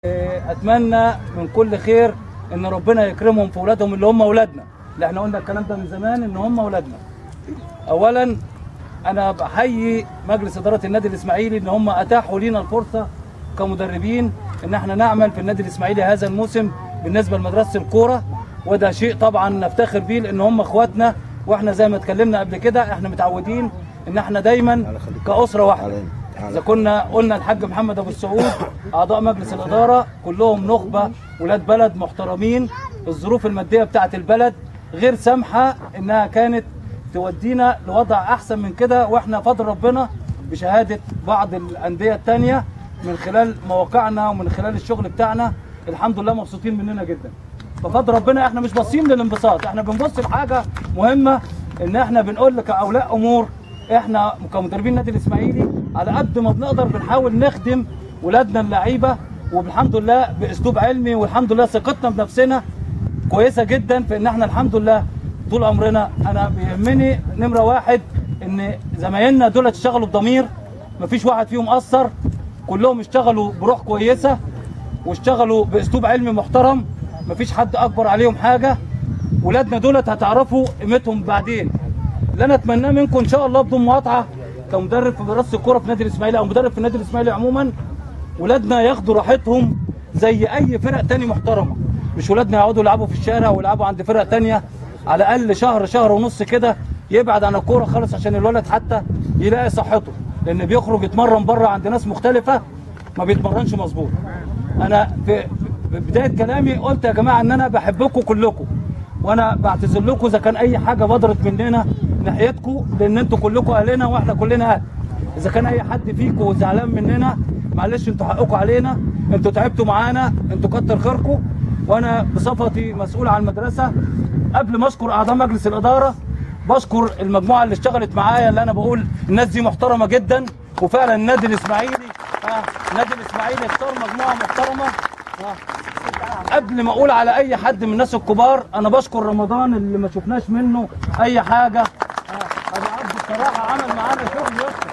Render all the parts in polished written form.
اتمنى من كل خير ان ربنا يكرمهم في اولادهم اللي هم اولادنا، اللي احنا قلنا الكلام ده من زمان ان هم اولادنا. اولا انا بحيي مجلس اداره النادي الاسماعيلي ان هم اتاحوا لينا الفرصه كمدربين ان احنا نعمل في النادي الاسماعيلي هذا الموسم بالنسبه لمدرسه الكوره، وده شيء طبعا نفتخر بيه لان هم اخواتنا، واحنا زي ما اتكلمنا قبل كده احنا متعودين ان احنا دايما كاسره واحده. اذا كنا قلنا الحاج محمد ابو السعود اعضاء مجلس الاداره كلهم نخبه ولاد بلد محترمين، الظروف الماديه بتاعه البلد غير سامحه انها كانت تودينا لوضع احسن من كده، واحنا فضل ربنا بشهاده بعض الانديه الثانيه من خلال مواقعنا ومن خلال الشغل بتاعنا الحمد لله مبسوطين مننا جدا. بفضل ربنا احنا مش باصين للانبساط، احنا بنبص لحاجه مهمه ان احنا بنقول لك كاولياء امور احنا كمدربين النادي الاسماعيلي على قد ما بنقدر بنحاول نخدم ولادنا اللعيبه، والحمد لله باسلوب علمي، والحمد لله ثقتنا بنفسنا كويسه جدا في ان احنا الحمد لله طول عمرنا. انا بيهمني نمره واحد ان زمايلنا دول اشتغلوا بضمير، مفيش واحد فيهم قصر، كلهم اشتغلوا بروح كويسه واشتغلوا باسلوب علمي محترم، مفيش حد اكبر عليهم حاجه. ولادنا دولت هتعرفوا قيمتهم بعدين. اللي انا اتمناه منكم ان شاء الله بدون مقاطعه كمدرب في مدرسه الكوره في النادي الاسماعيلي او مدرب في النادي الاسماعيلي عموما، ولادنا ياخدوا راحتهم زي اي فرق تاني محترمه، مش ولادنا يقعدوا يلعبوا في الشارع ويلعبوا عند فرق تانيه. على الاقل شهر شهر ونص كده يبعد عن الكوره خالص عشان الولد حتى يلاقي صحته، لان بيخرج يتمرن بره عند ناس مختلفه ما بيتمرنش مظبوط. انا في بدايه كلامي قلت يا جماعه ان انا بحبكم كلكم، وانا بعتذر لكم اذا كان اي حاجه بدرت مننا ناحيتكم، لان انتوا كلكم اهلنا واحنا كلنا اهل. اذا كان اي حد فيكم زعلان مننا معلش انتوا حقكم علينا، انتوا تعبتوا معانا، انتوا كتر خيركم. وانا بصفتي مسؤول عن المدرسه قبل ما اشكر اعضاء مجلس الاداره بشكر المجموعه اللي اشتغلت معايا، اللي انا بقول الناس دي محترمه جدا، وفعلا النادي الاسماعيلي اختار مجموعه محترمه. قبل ما اقول على اي حد من الناس الكبار انا بشكر رمضان اللي ما شفناش منه اي حاجه. ابو عبد الصراحه عمل معانا شغل يسر.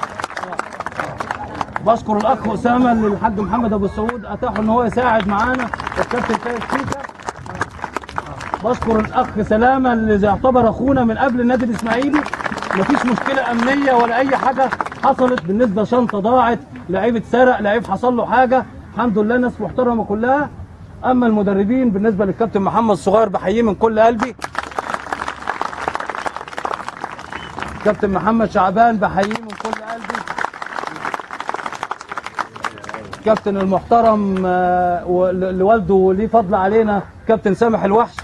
بشكر الاخ اسامه اللي الحاج محمد ابو السعود اتاحوا ان هو يساعد معانا، والكابتن سيد سيكا. بشكر الاخ سلامه اللي يعتبر اخونا من قبل النادي الاسماعيلي. مفيش مشكله امنيه ولا اي حاجه حصلت بالنسبه شنطه ضاعت، لعيب اتسرق، لعيب حصل له حاجه، الحمد لله ناس محترمه كلها. اما المدربين بالنسبه للكابتن محمد الصغير بحييه من كل قلبي، كابتن محمد شعبان بحييه من كل قلبي، كابتن المحترم اللي والده ليه فضل علينا كابتن سامح الوحش،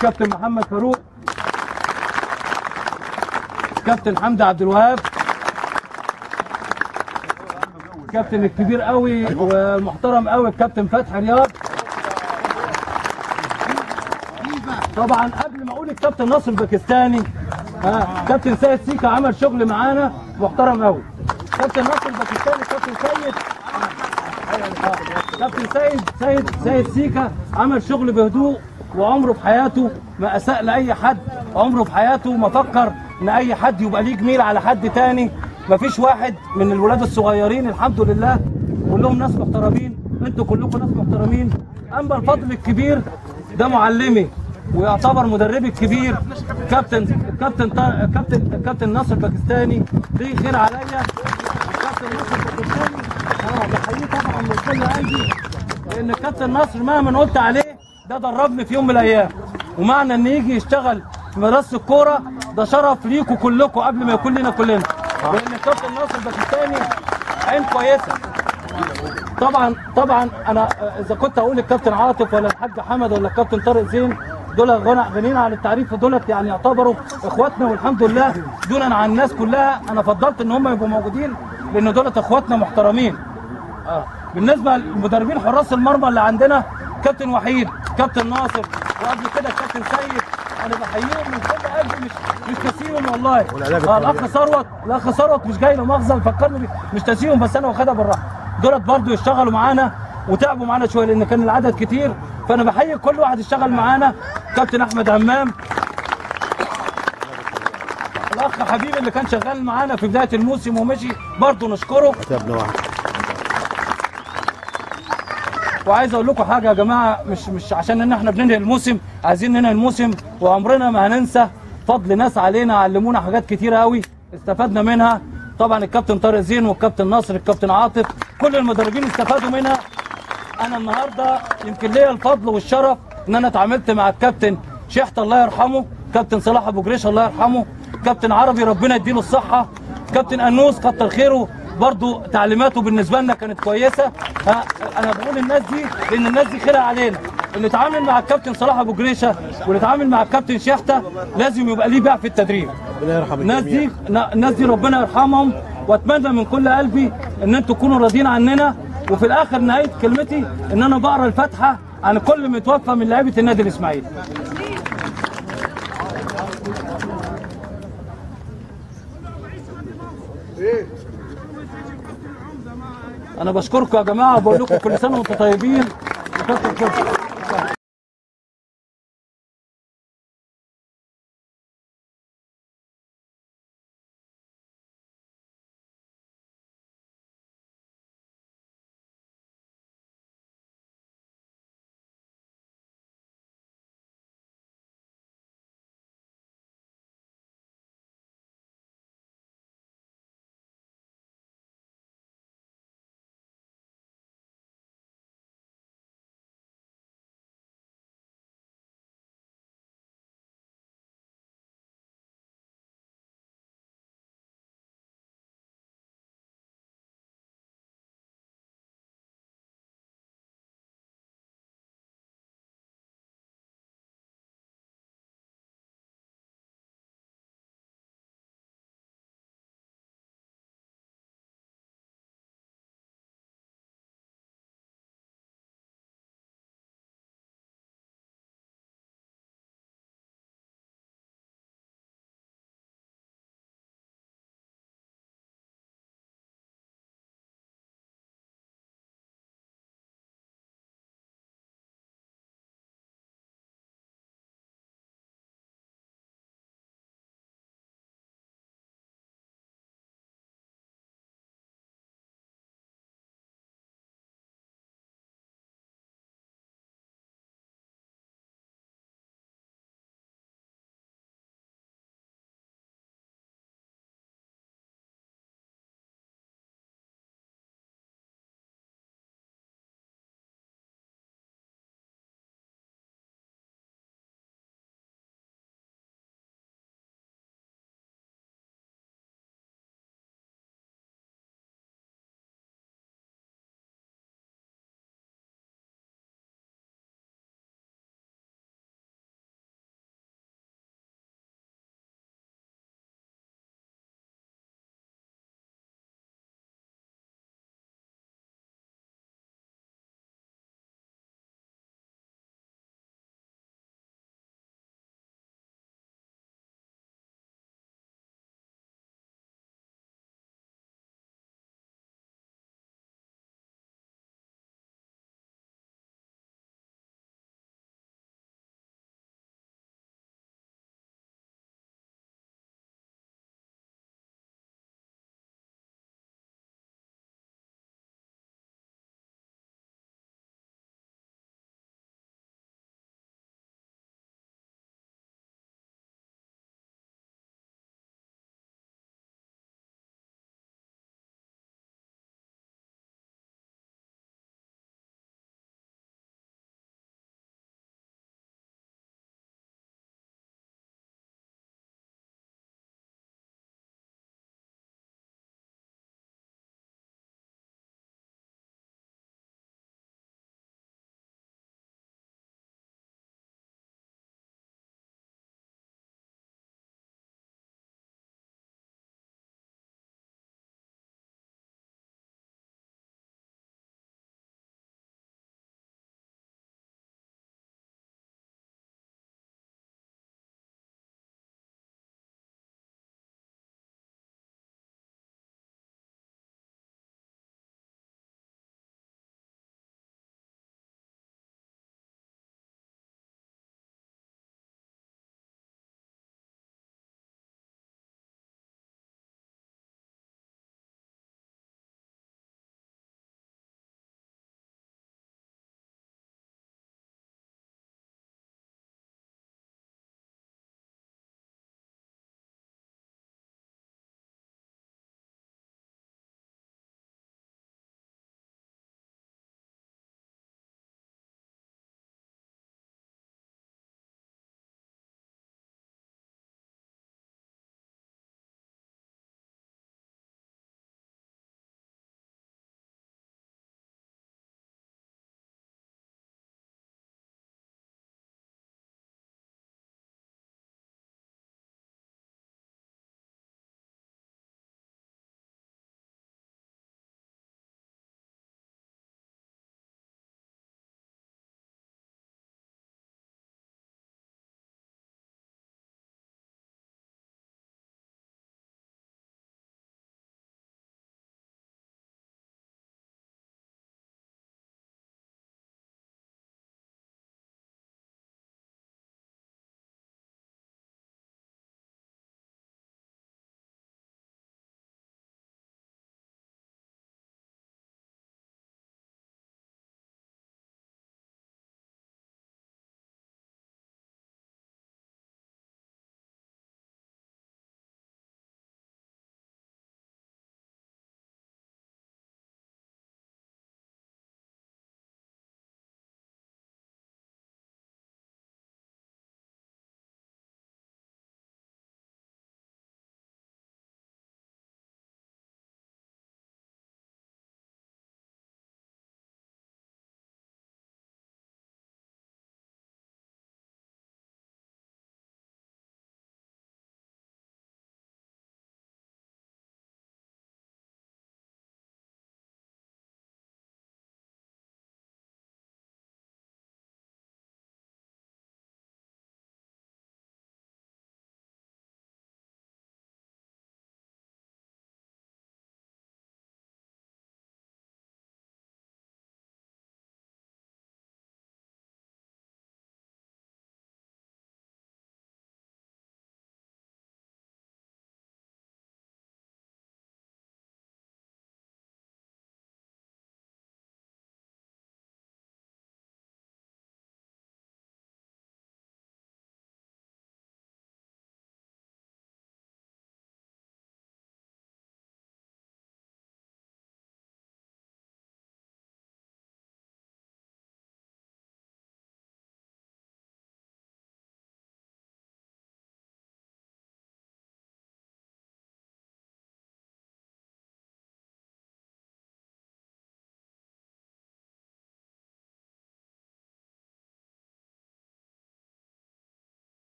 كابتن محمد فاروق، كابتن حمدي عبد الوهاب، كابتن الكبير قوي والمحترم قوي الكابتن فتحي رياض. طبعا قبل ما اقول الكابتن ناصر الباكستاني، كابتن سيد سيكا عمل شغل معانا محترم قوي. كابتن ناصر الباكستاني كابتن سيد سيكا عمل شغل بهدوء، وعمره في حياته ما اساء لاي حد، عمره في حياته ما فكر ان اي حد يبقى ليه جميل على حد تاني. مفيش واحد من الولاد الصغيرين الحمد لله كلهم ناس محترمين، انتوا كلكم ناس محترمين. اما الفضل الكبير ده معلمي ويعتبر مدربي الكبير كابتن ناصر الباكستاني، ليه خير عليا. الكابتن ناصر الباكستاني بحييه طبعا من كل قلبي، لان الكابتن ناصر مهما قلت عليه ده دربني في يوم من الايام، ومعنى ان يجي يشتغل في مدرسه الكوره ده شرف ليكم كلكم قبل ما يكون لنا كلنا، لان الكابتن ناصر الباكستاني عين كويسه. طبعا انا اذا كنت اقول الكابتن عاطف ولا الحاج حمد ولا الكابتن طارق زين دول غنيين عن التعريف، ودولت يعني يعتبروا اخواتنا والحمد لله دونا عن الناس كلها. انا فضلت ان هم يبقوا موجودين لان دولت اخواتنا محترمين. بالنسبه للمدربين حراس المرمى اللي عندنا كابتن وحيد، كابتن ناصر، وقبل كده الكابتن سيد، انا بحييهم من كل قلبي، مش ناسيهم والله. الاخ ثروت مش جاي له مؤاخذه يفكرني مش ناسيهم، بس انا واخدها بالراحه. دولت برضو يشتغلوا معانا وتعبوا معانا شويه لان كان العدد كتير، فانا بحيي كل واحد اشتغل معانا. كابتن احمد همام، الاخ حبيبي اللي كان شغال معانا في بدايه الموسم ومشي برضو نشكره. وعايز اقول لكم حاجه يا جماعه، مش عشان ان احنا بننهي الموسم، عايزين ننهي الموسم وعمرنا ما هننسى فضل ناس علينا علمونا حاجات كتيره قوي استفدنا منها. طبعا الكابتن طارق زين والكابتن ناصر الكابتن عاطف كل المدربين استفادوا منها. انا النهارده يمكن ليا الفضل والشرف ان انا اتعاملت مع الكابتن شحته الله يرحمه، كابتن صلاح ابو جريش الله يرحمه، كابتن عربي ربنا يديله الصحه، كابتن انوس كتر خيره برضو تعليماته بالنسبه لنا كانت كويسه. انا بقول الناس دي لان الناس دي خيرها علينا. اللي اتعامل مع الكابتن صلاح ابو جريشه واللي اتعامل مع الكابتن شحته لازم يبقى ليه باع في التدريب. ربنا يرحم الناس دي ربنا يرحمهم، واتمنى من كل قلبي ان انتم تكونوا راضيين عننا. وفي الاخر نهايه كلمتي ان انا بقرا الفاتحه عن كل متوفى من لعيبه النادي الاسماعيلي. انا بشكركم يا جماعه وبقول لكم كل سنه وانتم طيبين.